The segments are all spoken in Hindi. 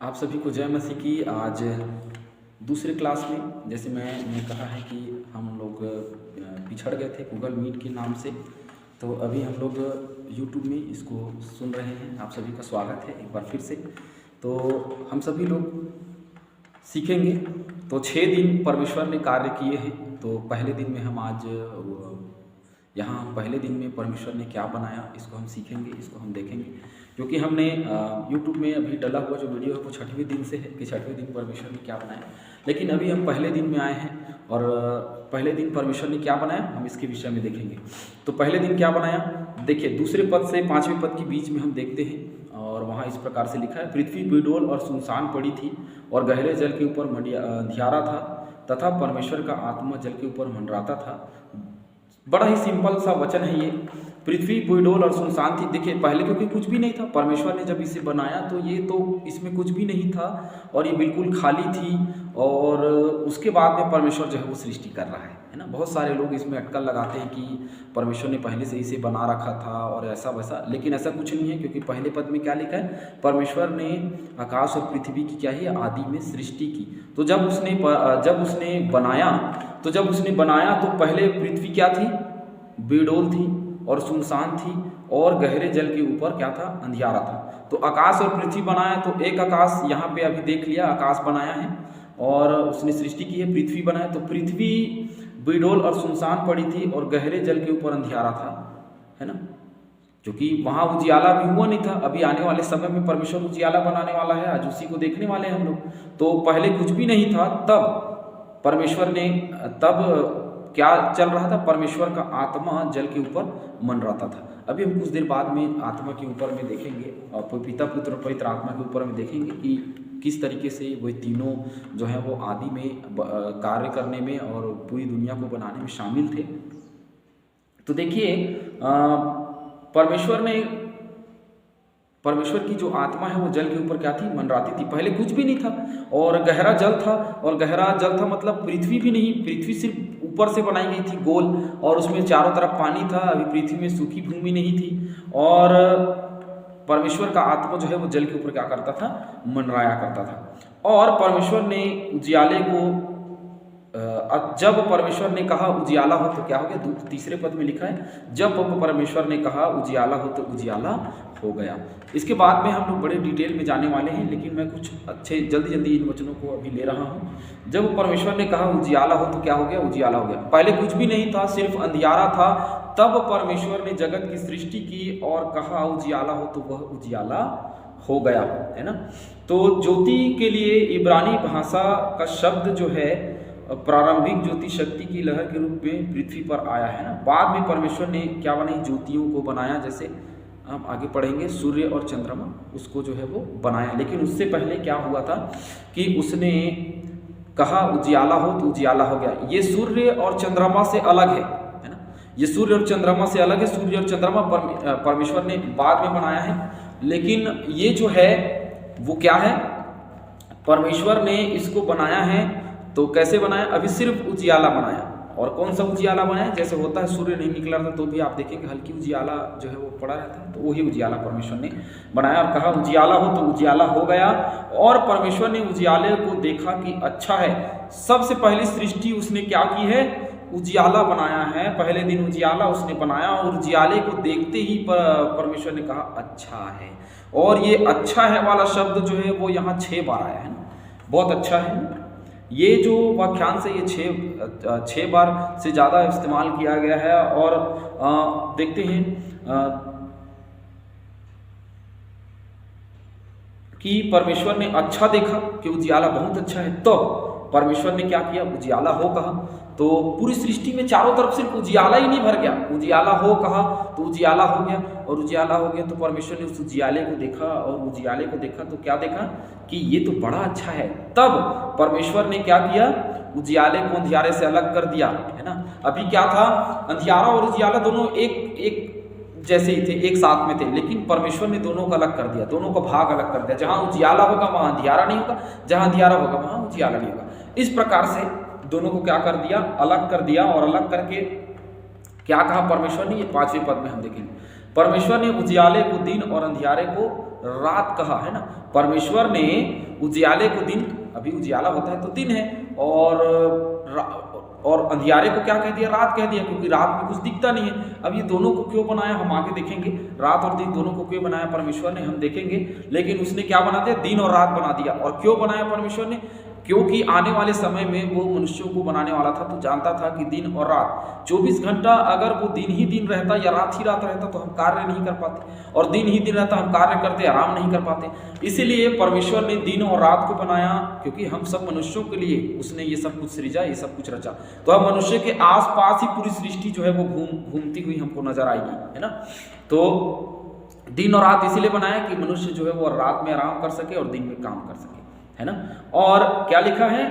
आप सभी को जय मसीह की। आज दूसरे क्लास में जैसे मैंने कहा है कि हम लोग पिछड़ गए थे गूगल मीट के नाम से, तो अभी हम लोग यूट्यूब में इसको सुन रहे हैं। आप सभी का स्वागत है एक बार फिर से। तो हम सभी लोग सीखेंगे। तो 6 दिन परमेश्वर ने कार्य किए हैं। तो पहले दिन में हम आज यहाँ पहले दिन में परमेश्वर ने क्या बनाया इसको हम सीखेंगे, इसको हम देखेंगे। क्योंकि हमने यूट्यूब में अभी डला हुआ जो वीडियो है वो 6वें दिन से है कि 6वें दिन परमेश्वर ने क्या बनाया, लेकिन अभी हम पहले दिन में आए हैं और पहले दिन परमेश्वर ने क्या बनाया हम इसके विषय में देखेंगे। तो पहले दिन क्या बनाया, देखिए दूसरे पद से 5वें पद के बीच में हम देखते हैं और वहाँ इस प्रकार से लिखा है, पृथ्वी बेडोल और सुनसान पड़ी थी और गहरे जल के ऊपर अंधियारा था तथा परमेश्वर का आत्मा जल के ऊपर मंडराता था। बड़ा ही सिंपल सा वचन है ये, पृथ्वी बेडोल और सुनसान थी। देखिए पहले क्योंकि कुछ भी नहीं था, परमेश्वर ने जब इसे बनाया तो ये तो इसमें कुछ भी नहीं था और ये बिल्कुल खाली थी। और उसके बाद में परमेश्वर जो है वो सृष्टि कर रहा है ना। बहुत सारे लोग इसमें अटकल लगाते हैं कि परमेश्वर ने पहले से इसे बना रखा था और ऐसा वैसा, लेकिन ऐसा कुछ नहीं है। क्योंकि पहले पद में क्या लिखा है, परमेश्वर ने आकाश और पृथ्वी की क्या है आदि में सृष्टि की। तो जब उसने बनाया तो पहले पृथ्वी क्या थी, बेडोल थी और सुनसान थी और गहरे जल के ऊपर क्या था, अंधियारा था। तो आकाश और पृथ्वी बनाया, तो एक आकाश यहाँ पे अभी देख लिया, आकाश बनाया है और उसने सृष्टि की है। पृथ्वी बनाया तो पृथ्वी बेडोल और सुनसान पड़ी थी और गहरे जल के ऊपर अंधियारा था, है ना। क्योंकि वहाँ उजियाला भी हुआ नहीं था। अभी आने वाले समय में परमेश्वर उजियाला बनाने वाला है, आज उसी को देखने वाले हैं हम लोग। तो पहले कुछ भी नहीं था, तब परमेश्वर ने क्या चल रहा था, परमेश्वर का आत्मा जल के ऊपर मंडराता था। अभी हम कुछ देर बाद में आत्मा के ऊपर में देखेंगे और पिता पुत्र और पवित्र आत्मा के ऊपर में देखेंगे कि किस तरीके से वो तीनों जो है वो आदि में कार्य करने में और पूरी दुनिया को बनाने में शामिल थे। तो देखिए परमेश्वर की जो आत्मा है वो जल के ऊपर क्या थी, मंडराती थी। पहले कुछ भी नहीं था और गहरा जल था, और गहरा जल था मतलब पृथ्वी भी नहीं, पृथ्वी सिर्फ ऊपर से बनाई गई थी गोल और उसमें चारों तरफ पानी था। अभी पृथ्वी में सूखी भूमि नहीं थी और परमेश्वर का आत्मा जो है वो जल के ऊपर क्या करता था, मंडराया करता था। और परमेश्वर ने उजियाले को जब परमेश्वर ने कहा उजियाला हो तो क्या हो गया, तीसरे पद में लिखा है, जब परमेश्वर ने कहा उजियाला हो तो उजियाला हो गया। इसके बाद में हम लोग बड़े डिटेल में जाने वाले हैं, लेकिन मैं कुछ अच्छे जल्दी इन वचनों को अभी ले रहा हूँ। जब परमेश्वर ने कहा उजियाला हो तो क्या हो गया, उजियाला हो गया। पहले कुछ भी नहीं था, सिर्फ अंधियारा था। तब परमेश्वर ने जगत की सृष्टि की और कहा उजियाला हो तो वह उजियाला हो गया, है ना। तो ज्योति के लिए इब्रानी भाषा का शब्द जो है प्रारंभिक ज्योति शक्ति की लहर के रूप में पृथ्वी पर आया, है ना। बाद में परमेश्वर ने क्या बनाई, ज्योतियों को बनाया। जैसे हम आगे पढ़ेंगे सूर्य और चंद्रमा, उसको जो है वो बनाया। लेकिन उससे पहले क्या हुआ था कि उसने कहा उजियाला हो तो उजियाला हो गया। ये सूर्य और चंद्रमा से अलग है ना। ये सूर्य और चंद्रमा से अलग है। सूर्य और चंद्रमा परमेश्वर ने बाद में बनाया है, लेकिन ये जो है वो क्या है, परमेश्वर ने इसको बनाया है। तो कैसे बनाया, अभी सिर्फ उजियाला बनाया। और कौन सा उजियाला बनाया, जैसे होता है सूर्य नहीं निकला था तो भी आप देखेंगे हल्की उजियाला जो है वो पड़ा रहता है, तो वही उजियाला परमेश्वर ने बनाया और कहा उजियाला हो तो उजियाला हो गया। और परमेश्वर ने उजियाले को देखा कि अच्छा है। सबसे पहली सृष्टि उसने क्या की है, उजियाला बनाया है। पहले दिन उजियाला उसने बनाया और उजियाले को देखते ही परमेश्वर ने कहा अच्छा है। और ये अच्छा है वाला शब्द जो है वो यहाँ 6 बार आया है ना, बहुत अच्छा है। ये जो वाक्यांश है ये 6 बार से ज़्यादा इस्तेमाल किया गया है। और देखते हैं कि परमेश्वर ने अच्छा देखा कि उजियाला बहुत अच्छा है, तो परमेश्वर ने क्या किया, उजियाला हो कहा। तो पूरी सृष्टि में चारों तरफ सिर्फ उजियाला ही नहीं भर गया, उजियाला हो कहा तो उजियाला हो गया। और उजियाला हो गया तो परमेश्वर ने उस उजियाले को देखा, और उजियाले को देखा तो क्या देखा कि ये तो बड़ा अच्छा है। तब परमेश्वर ने क्या किया, उजियाले को अंधियारे से अलग कर दिया, है ना। अभी क्या था, अंधियारा और उजियाला दोनों एक जैसे ही थे, एक साथ में थे, लेकिन परमेश्वर ने दोनों को अलग कर दिया, दोनों का भाग अलग कर दिया। जहां उजियाला होगा वहां अंधियारा नहीं होगा, जहां अंधियारा होगा वहां उजियाला नहीं होगा। इस प्रकार से दोनों को क्या कर दिया, अलग कर दिया। और अलग करके क्या कहा परमेश्वर ने, ये 5वें पद में हम देखेंगे। परमेश्वर ने उजियाले को दिन और अंधियारे को रात कहा, है ना। परमेश्वर ने उजियाले को दिन, अभी उजियाला होता है तो दिन है, और अंधियारे को क्या कह दिया, रात कह दिया, क्योंकि रात में कुछ दिखता नहीं है। अब ये दोनों को क्यों बनाया हम आगे देखेंगे, रात और दिन दोनों को क्यों बनाया परमेश्वर ने हम देखेंगे। लेकिन उसने क्या बना दिया, दिन और रात बना दिया। और क्यों बनाया परमेश्वर ने, क्योंकि आने वाले समय में वो मनुष्यों को बनाने वाला था तो जानता था कि दिन और रात 24 घंटा अगर वो दिन ही दिन रहता या रात ही रात रहता तो हम कार्य नहीं कर पाते, और दिन ही दिन रहता हम कार्य करते आराम नहीं कर पाते। इसीलिए परमेश्वर ने दिन और रात को बनाया, क्योंकि हम सब मनुष्यों के लिए उसने ये सब कुछ सृजा, ये सब कुछ रचा। तो हम मनुष्य के आसपास ही पूरी सृष्टि जो है वो घूमती हुई हमको नजर आएगी, है ना। तो दिन और रात इसीलिए बनाया कि मनुष्य जो है वो रात में आराम कर सके और दिन में काम कर सके, है ना। और क्या लिखा है,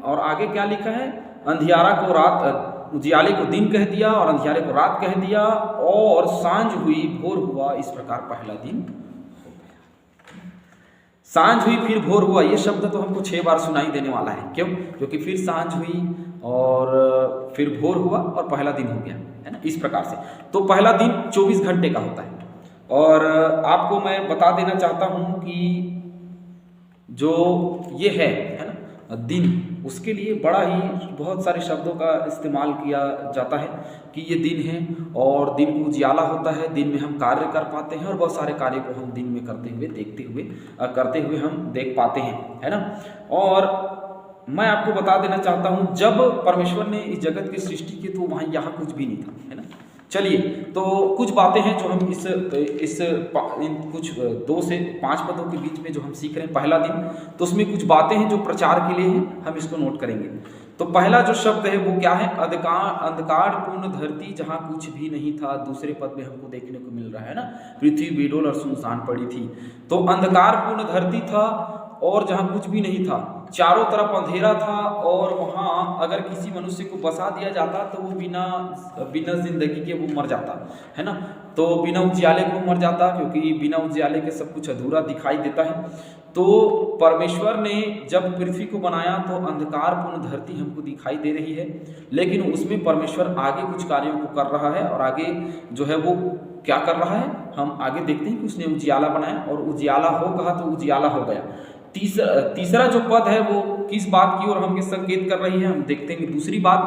और आगे क्या लिखा है, अंधियारा को रात, उजियाले को दिन कह दिया और अंधियारे को रात कह दिया, और सांझ हुई भोर हुआ, इस प्रकार पहला दिन हो गया। सांझ हुई फिर भोर हुआ, ये शब्द तो हमको 6 बार सुनाई देने वाला है। क्यों, क्योंकि फिर सांझ हुई और फिर भोर हुआ और पहला दिन हो गया, है ना, इस प्रकार से। तो पहला दिन 24 घंटे का होता है। और आपको मैं बता देना चाहता हूँ कि जो ये है ना दिन, उसके लिए बड़ा ही बहुत सारे शब्दों का इस्तेमाल किया जाता है कि ये दिन है, और दिन को उजियाला होता है, दिन में हम कार्य कर पाते हैं, और बहुत सारे कार्य को हम दिन में करते हुए, देखते हुए, करते हुए हम देख पाते हैं, है ना। और मैं आपको बता देना चाहता हूँ, जब परमेश्वर ने इस जगत की सृष्टि की तो वहाँ यहाँ कुछ भी नहीं था, है ना। चलिए, तो कुछ बातें हैं जो हम इन कुछ 2 से 5 पदों के बीच में जो हम सीख रहे हैं, पहला दिन, तो उसमें कुछ बातें हैं जो प्रचार के लिए हैं, हम इसको नोट करेंगे। तो पहला जो शब्द है वो क्या है, अंधकार पूर्ण धरती जहाँ कुछ भी नहीं था। दूसरे पद में हमको देखने को मिल रहा है ना, पृथ्वी बेडोल और सुनसान पड़ी थी। तो अंधकार पूर्ण धरती था, और जहाँ कुछ भी नहीं था, चारों तरफ अंधेरा था, और वहाँ अगर किसी मनुष्य को बसा दिया जाता तो वो बिना जिंदगी के वो मर जाता, है ना। तो बिना उजियाले को मर जाता, क्योंकि बिना उजियाले के सब कुछ अधूरा दिखाई देता है। तो परमेश्वर ने जब पृथ्वी को बनाया तो अंधकारपूर्ण धरती हमको दिखाई दे रही है, लेकिन उसमें परमेश्वर आगे कुछ कार्यों को कर रहा है, और आगे जो है वो क्या कर रहा है, हम आगे देखते हैं कि उसने उजियाला बनाया, और उजियाला हो कहा तो उजियाला हो गया। तीसरा जो पद है वो किस बात की ओर हमके संकेत कर रही है, हम देखते हैं कि दूसरी बात,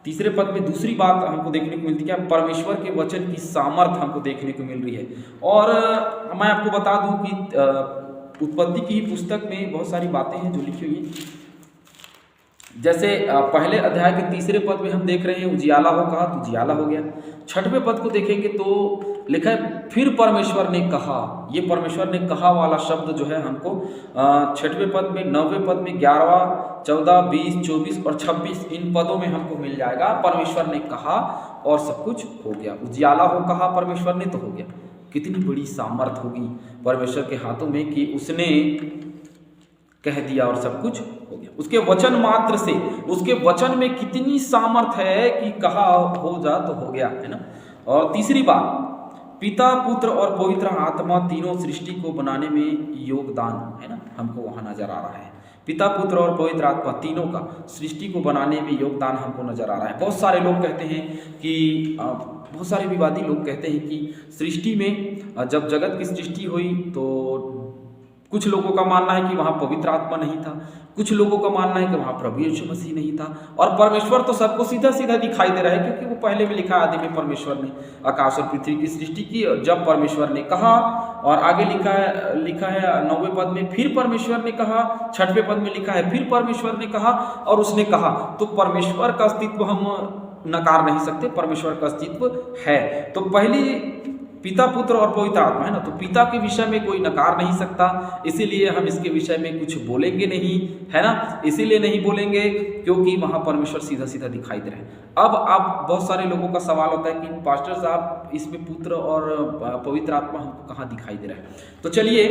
तीसरे पद में दूसरी बात हमको देखने को मिलती है, क्या, परमेश्वर के वचन की सामर्थ हमको देखने को मिल रही है। और मैं आपको बता दूं कि उत्पत्ति की पुस्तक में बहुत सारी बातें हैं जो लिखी हुई हैं। जैसे पहले अध्याय के तीसरे पद में हम देख रहे हैं उजियाला हो कहा तो उजियाला हो गया। 6वें पद को देखेंगे तो लिखा है फिर परमेश्वर ने कहा। ये परमेश्वर ने कहा वाला शब्द जो है हमको 6वें पद में, 9वें पद में, 11वां, 14, 20, 24 और 26 इन पदों में हमको मिल जाएगा। परमेश्वर ने कहा और सब कुछ हो गया। उजियाला हो कहा परमेश्वर ने तो हो गया। कितनी बड़ी सामर्थ होगी परमेश्वर के हाथों में कि उसने कह दिया और सब कुछ हो गया। उसके वचन मात्र से, उसके वचन में कितनी सामर्थ है कि कहा हो जा तो हो गया, है ना। और तीसरी बात, पिता, पुत्र और पवित्र आत्मा तीनों सृष्टि को बनाने में योगदान, है ना, हमको वहां नजर आ रहा है। पिता, पुत्र और पवित्र आत्मा तीनों का सृष्टि को बनाने में योगदान हमको नजर आ रहा है। बहुत सारे लोग कहते हैं कि बहुत सारे विवादी लोग कहते हैं कि सृष्टि में जब जगत की सृष्टि हुई तो कुछ लोगों का मानना है कि वहाँ पवित्र आत्मा नहीं था, कुछ लोगों का मानना है कि वहाँ प्रभु यीशु मसीह नहीं था, और परमेश्वर तो सबको सीधा सीधा दिखाई दे रहा है क्योंकि वो पहले में लिखा आदि में परमेश्वर ने आकाश और पृथ्वी की सृष्टि की, और जब परमेश्वर ने कहा, और आगे लिखा है 9वें पद में फिर परमेश्वर ने कहा, 6वें पद में लिखा है फिर परमेश्वर ने कहा और उसने कहा। तो परमेश्वर का अस्तित्व हम नकार नहीं सकते, परमेश्वर का अस्तित्व है। तो पहली पिता, पुत्र और पवित्र आत्मा, है ना, तो पिता के विषय में कोई नकार नहीं सकता, इसीलिए हम इसके विषय में कुछ बोलेंगे नहीं, है ना। इसीलिए नहीं बोलेंगे क्योंकि वहां परमेश्वर सीधा सीधा दिखाई दे रहा है। अब आप बहुत सारे लोगों का सवाल होता है कि पास्टर साहब इसमें पुत्र और पवित्र आत्मा हमको कहाँ दिखाई दे रहा है। तो चलिए,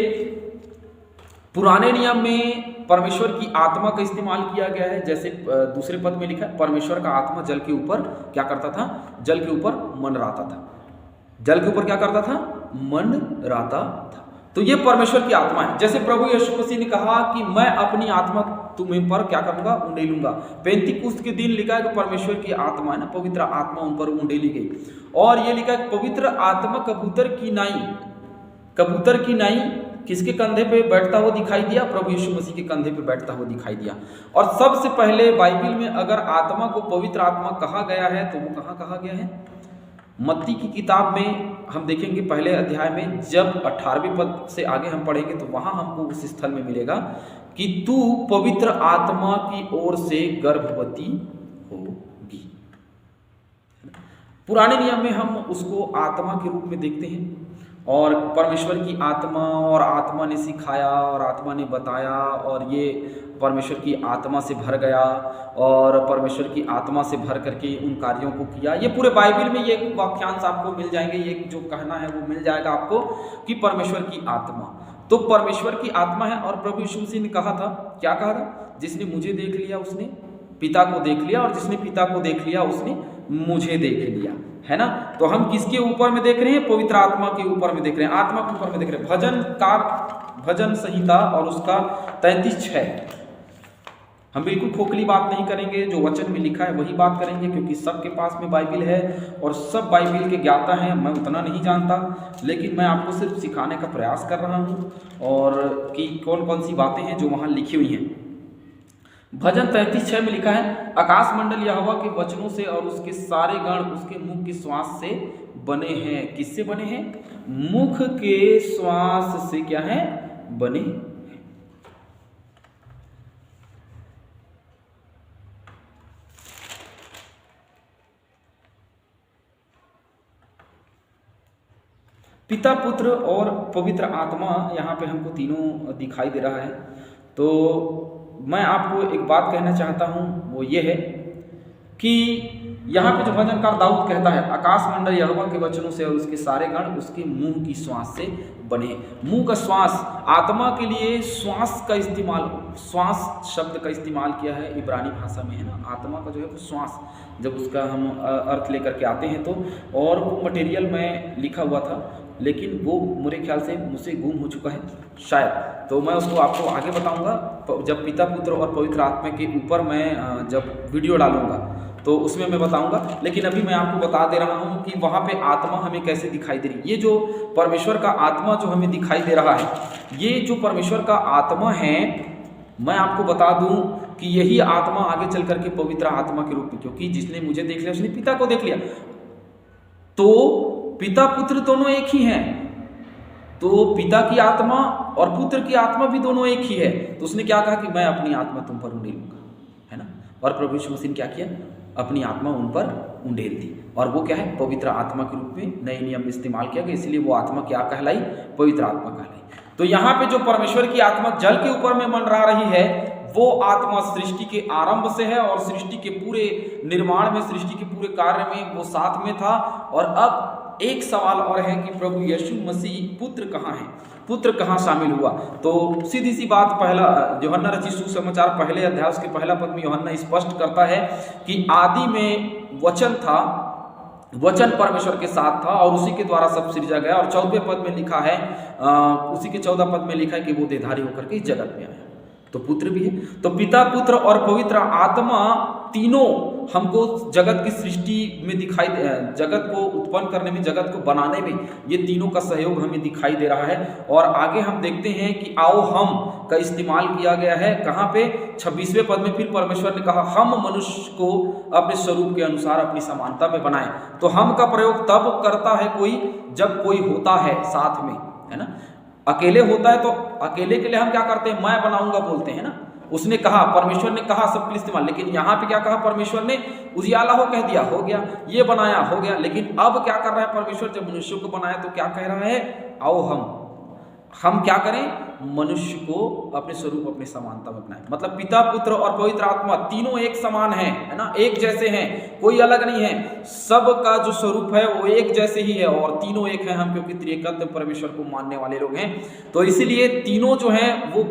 पुराने नियम में परमेश्वर की आत्मा का इस्तेमाल किया गया है। जैसे दूसरे पद में लिखा है परमेश्वर का आत्मा जल के ऊपर क्या करता था, जल के ऊपर मंडराता था। जल के ऊपर क्या करता था, मंडराता था। तो ये परमेश्वर की आत्मा है। जैसे प्रभु यीशु मसीह ने कहा कि मैं अपनी आत्मा तुम्हें पर क्या करूंगा, उंडेलूंगा। पेंतीकुस्त के दिन लिखा है कि परमेश्वर की आत्मा, है ना, पवित्र आत्मा उन पर उंडेली गई। और ये लिखा है पवित्र आत्मा कबूतर की नाई कबूतर की नाई किसके कंधे पे बैठता हुआ दिखाई दिया? प्रभु यीशु मसीह के कंधे पे बैठता हुआ दिखाई दिया। और सबसे पहले बाइबिल में अगर आत्मा को पवित्र आत्मा कहा गया है तो वो कहाँ कहा गया है? मत्ती की किताब में हम देखेंगे पहले अध्याय में, जब 18वें पद से आगे हम पढ़ेंगे तो वहां हमको उस स्थल में मिलेगा कि तू पवित्र आत्मा की ओर से गर्भवती होगी। पुराने नियम में हम उसको आत्मा के रूप में देखते हैं, और परमेश्वर की आत्मा, और आत्मा ने सिखाया और आत्मा ने बताया, और ये परमेश्वर की आत्मा से भर गया और परमेश्वर की आत्मा से भर करके उन कार्यों को किया। ये पूरे बाइबल में ये वाक्यांश आपको मिल जाएंगे, ये जो कहना है वो मिल जाएगा आपको कि परमेश्वर की आत्मा, तो परमेश्वर की आत्मा है। और प्रभु यीशु मसीह ने कहा था, क्या कहा था? जिसने मुझे देख लिया उसने पिता को देख लिया, और जिसने पिता को देख लिया उसने मुझे देख लिया, है ना। तो हम किसके ऊपर में देख रहे हैं? पवित्र आत्मा के ऊपर में देख रहे हैं, आत्मा के ऊपर में देख रहे हैं। भजन संहिता और उसका 33:6। हम बिल्कुल खोखली बात नहीं करेंगे, जो वचन में लिखा है वही बात करेंगे, क्योंकि सबके पास में बाइबिल है और सब बाइबिल के ज्ञाता हैं। मैं उतना नहीं जानता, लेकिन मैं आपको सिर्फ सिखाने का प्रयास कर रहा हूँ, और कि कौन कौन सी बातें हैं जो वहाँ लिखी हुई हैं। भजन 33:6 में लिखा है, आकाश मंडल यहोवा के वचनों से और उसके सारे गण उसके मुख के श्वास से बने हैं। किससे बने हैं? मुख के श्वास से क्या है? बने हैं। पिता, पुत्र और पवित्र आत्मा यहाँ पे हमको तीनों दिखाई दे रहा है। तो मैं आपको एक बात कहना चाहता हूँ, वो ये है कि यहाँ पे जो भजनकार दाऊद कहता है, आकाश मंडल यहोवा के वचनों से और उसके सारे गण उसके मुंह की श्वास से बने। मुंह का श्वास, आत्मा के लिए श्वास का इस्तेमाल, श्वास शब्द का इस्तेमाल किया है इब्रानी भाषा में, है ना। आत्मा का जो है वो श्वास, जब उसका हम अर्थ लेकर के आते हैं तो, और वो मटेरियल में लिखा हुआ था, लेकिन वो मेरे ख्याल से मुझसे गुम हो चुका है शायद, तो मैं उसको आपको आगे बताऊंगा जब पिता, पुत्र और पवित्र आत्मा के ऊपर मैं जब वीडियो डालूंगा तो उसमें मैं बताऊंगा। लेकिन अभी मैं आपको बता दे रहा हूं कि वहां पे आत्मा हमें कैसे दिखाई दे रही। ये जो परमेश्वर का आत्मा जो हमें दिखाई दे रहा है, ये जो परमेश्वर का आत्मा है, मैं आपको बता दूं कि यही आत्मा आगे चल करके पवित्र आत्मा के रूप में, क्योंकि जिसने मुझे देख लिया उसने पिता को देख लिया, तो पिता पुत्र दोनों एक ही हैं। तो पिता की आत्मा और पुत्र की आत्मा भी दोनों एक ही है। तो उसने क्या कहा कि मैं अपनी आत्मा तुम पर उंडेलूंगा, है ना। और प्रभु यीशु मसीह ने क्या किया? अपनी आत्मा उन पर उंडेल दी, और वो क्या है? पवित्र आत्मा के रूप में नए नियम में इस्तेमाल किया गया, इसलिए वो आत्मा क्या कहलाई? पवित्र आत्मा कहलाई। तो यहाँ पे जो परमेश्वर की आत्मा जल के ऊपर में मंडरा रही है, वो आत्मा सृष्टि के आरंभ से है, और सृष्टि के पूरे निर्माण में, सृष्टि के पूरे कार्य में वो साथ में था। और अब एक सवाल और है कि प्रभु यीशु मसीह पुत्र कहाँ है? पुत्र कहाँ शामिल हुआ? तो सीधी सी बात, पहला यूहन्ना रचित सुसमाचार पहले अध्याय उसके पहला पद में यूहन्ना स्पष्ट करता है कि आदि में वचन था, वचन परमेश्वर के साथ था और उसी के द्वारा सब सृजा गया। और 14वें पद में लिखा है, उसी के 14 पद में लिखा है कि वो देहधारी होकर के इस जगत में आया। तो पुत्र भी है। तो पिता, पुत्र और पवित्र आत्मा तीनों हमको जगत की सृष्टि में दिखाई, जगत को उत्पन्न करने में, जगत को बनाने में, ये तीनों का सहयोग हमें दिखाई दे रहा है। और आगे हम देखते हैं कि आओ हम का इस्तेमाल किया गया है कहाँ पे? 26वें पद में फिर परमेश्वर ने कहा हम मनुष्य को अपने स्वरूप के अनुसार अपनी समानता में बनाए। तो हम का प्रयोग तब करता है कोई, जब कोई होता है साथ में, है ना। अकेले होता है तो अकेले के लिए हम क्या करते हैं? मैं बनाऊंगा बोलते हैं ना। उसने कहा, परमेश्वर ने कहा सबके इस्तेमाल, लेकिन यहाँ पे क्या कहा परमेश्वर ने? उजियाला हो कह दिया, हो गया, ये बनाया, हो गया। लेकिन अब क्या कर रहा है परमेश्वर? जब मनुष्य को बनाया तो क्या कह रहा है? आओ हम क्या करें? मनुष्य को अपने स्वरूप, अपने समानता में बनाए। मतलब पिता, पुत्र और पवित्र आत्मा तीनों एक समान है ना, एक जैसे हैं, कोई अलग नहीं है। सबका जो स्वरूप है वो एक जैसे ही है, और तीनों एक हैं हम, क्योंकि त्रिएकत्व परमेश्वर को मानने वाले लोग हैं। तो इसीलिए तीनों जो हैं वो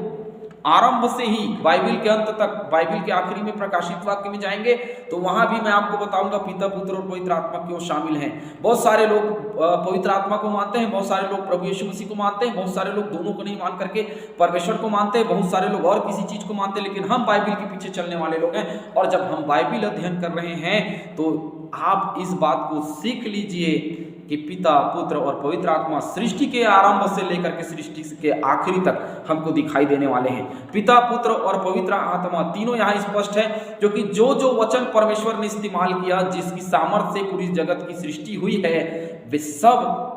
आरंभ से ही बाइबिल के अंत तक, बाइबिल के आखिरी में प्रकाशित वाक्य में जाएंगे तो वहां भी मैं आपको बताऊंगा पिता, पुत्र और पवित्र आत्मा क्यों शामिल हैं। बहुत सारे लोग पवित्र आत्मा को मानते हैं, बहुत सारे लोग प्रभु यीशु मसीह को मानते हैं, बहुत सारे लोग दोनों को नहीं मान करके परमेश्वर को मानते हैं, बहुत सारे लोग और किसी चीज को मानते हैं। लेकिन हम बाइबिल के पीछे चलने वाले लोग हैं, और जब हम बाइबिल अध्ययन कर रहे हैं तो आप इस बात को सीख लीजिए कि पिता, पुत्र और पवित्र आत्मा सृष्टि के आरंभ से लेकर के सृष्टि के आखिरी तक हमको दिखाई देने वाले हैं। पिता, पुत्र और पवित्र आत्मा तीनों यहाँ स्पष्ट है, क्योंकि जो जो वचन परमेश्वर ने इस्तेमाल किया, जिसकी सामर्थ्य से पूरी जगत की सृष्टि हुई है, वे सब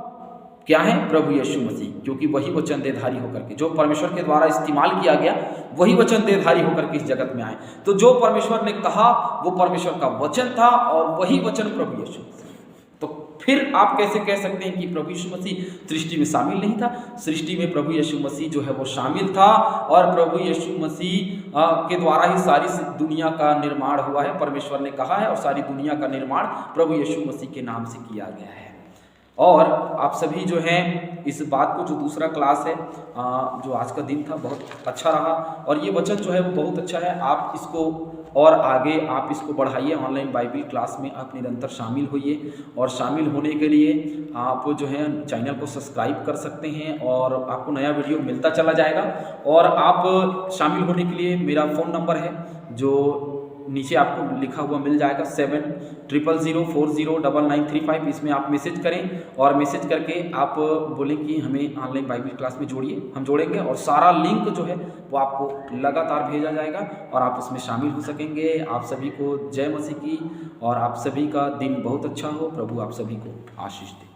क्या है? प्रभु यीशु मसीह, क्योंकि वही वचन देहधारी होकर के, जो परमेश्वर के द्वारा इस्तेमाल किया गया, वही वचन देहधारी होकर के इस जगत में आए। तो जो परमेश्वर ने कहा वो परमेश्वर का वचन था और वही वचन प्रभु यीशु मसीह। तो फिर आप कैसे कह सकते हैं कि प्रभु यीशु मसीह सृष्टि में शामिल नहीं था? सृष्टि में प्रभु यीशु मसीह जो है वो शामिल था, और प्रभु यीशु मसीह के द्वारा ही सारी दुनिया का निर्माण हुआ है, परमेश्वर ने कहा है, और सारी दुनिया का निर्माण प्रभु यीशु मसीह के नाम से किया गया है। और आप सभी जो हैं इस बात को, जो दूसरा क्लास है जो आज का दिन था, बहुत अच्छा रहा, और ये वचन जो है वो बहुत अच्छा है। आप इसको और आगे आप इसको बढ़ाइए, ऑनलाइन बाइबल क्लास में आप निरंतर शामिल होइए, और शामिल होने के लिए आप जो है चैनल को सब्सक्राइब कर सकते हैं, और आपको नया वीडियो मिलता चला जाएगा। और आप शामिल होने के लिए मेरा फ़ोन नंबर है जो नीचे आपको लिखा हुआ मिल जाएगा, 7000409935। इसमें आप मैसेज करें, और मैसेज करके आप बोलें कि हमें ऑनलाइन बाइबल क्लास में जोड़िए, हम जोड़ेंगे, और सारा लिंक जो है वो आपको लगातार भेजा जाएगा, और आप उसमें शामिल हो सकेंगे। आप सभी को जय मसीह की, और आप सभी का दिन बहुत अच्छा हो। प्रभु आप सभी को आशीष दे।